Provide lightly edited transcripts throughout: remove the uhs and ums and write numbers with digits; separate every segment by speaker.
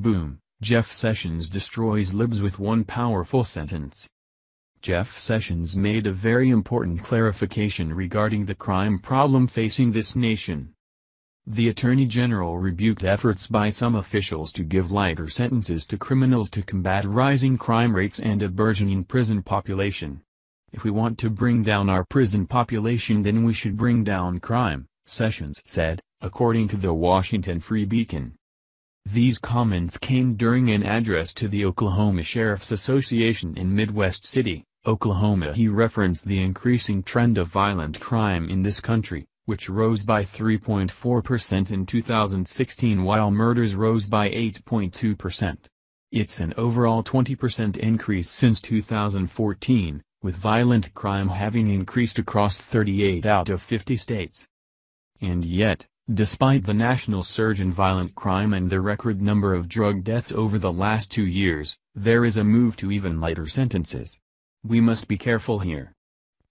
Speaker 1: Boom, Jeff Sessions destroys Libs with one powerful sentence. Jeff Sessions made a very important clarification regarding the crime problem facing this nation. The Attorney General rebuked efforts by some officials to give lighter sentences to criminals to combat rising crime rates and a burgeoning prison population. If we want to bring down our prison population, then we should bring down crime, Sessions said, according to the Washington Free Beacon. These comments came during an address to the Oklahoma Sheriff's Association in Midwest City, Oklahoma. He referenced the increasing trend of violent crime in this country, which rose by 3.4% in 2016 while murders rose by 8.2%. It's an overall 20% increase since 2014, with violent crime having increased across 38 out of 50 states. And yet, despite the national surge in violent crime and the record number of drug deaths over the last 2 years, there is a move to even lighter sentences. We must be careful here.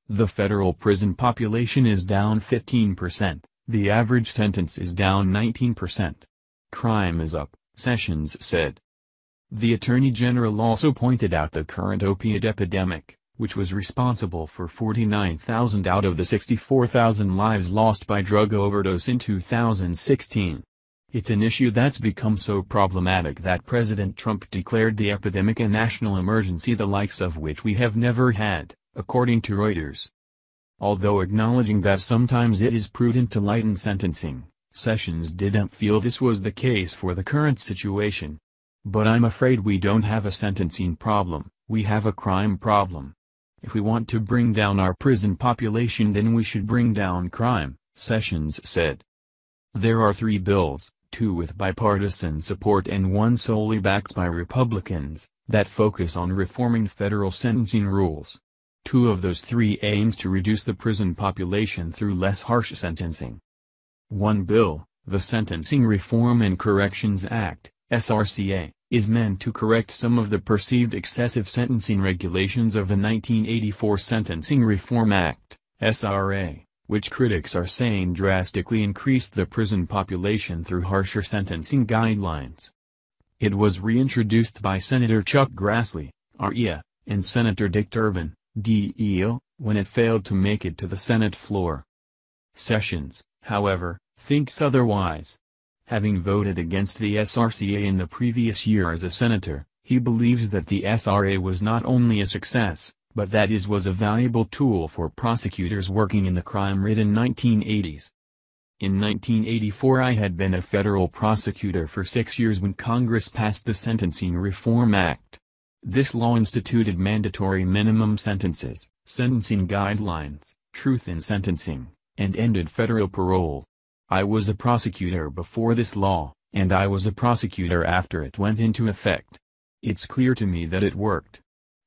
Speaker 1: The federal prison population is down 15%, the average sentence is down 19%. Crime is up, Sessions said. The Attorney General also pointed out the current opioid epidemic, which was responsible for 49,000 out of the 64,000 lives lost by drug overdose in 2016. It's an issue that's become so problematic that President Trump declared the epidemic a national emergency the likes of which we have never had, according to Reuters. Although acknowledging that sometimes it is prudent to lighten sentencing, Sessions didn't feel this was the case for the current situation. But I'm afraid we don't have a sentencing problem, we have a crime problem. If we want to bring down our prison population, then we should bring down crime, Sessions said. There are 3 bills, 2 with bipartisan support and 1 solely backed by Republicans, that focus on reforming federal sentencing rules. 2 of those 3 aims to reduce the prison population through less harsh sentencing. One bill, the Sentencing Reform and Corrections Act, SRCA, is meant to correct some of the perceived excessive sentencing regulations of the 1984 Sentencing Reform Act, SRA, which critics are saying drastically increased the prison population through harsher sentencing guidelines. It was reintroduced by Senator Chuck Grassley, REA, and Senator Dick Durbin, DEL, when it failed to make it to the Senate floor. Sessions, however, thinks otherwise. Having voted against the SRCA in the previous year as a senator, he believes that the SRA was not only a success, but that it was a valuable tool for prosecutors working in the crime-ridden 1980s. In 1984 I had been a federal prosecutor for 6 years when Congress passed the Sentencing Reform Act. This law instituted mandatory minimum sentences, sentencing guidelines, truth in sentencing, and ended federal parole. I was a prosecutor before this law, and I was a prosecutor after it went into effect. It's clear to me that it worked.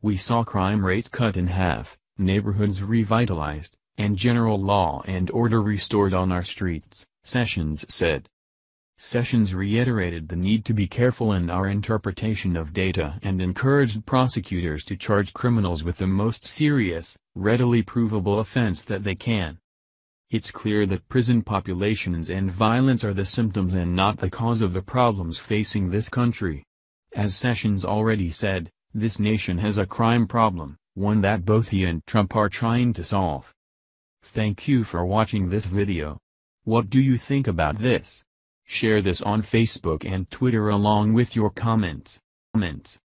Speaker 1: We saw crime rate cut in half, neighborhoods revitalized, and general law and order restored on our streets, Sessions said. Sessions reiterated the need to be careful in our interpretation of data and encouraged prosecutors to charge criminals with the most serious, readily provable offense that they can. It's clear that prison populations and violence are the symptoms and not the cause of the problems facing this country. As Sessions already said, this nation has a crime problem, one that both he and Trump are trying to solve. Thank you for watching this video. What do you think about this? Share this on Facebook and Twitter along with your comments.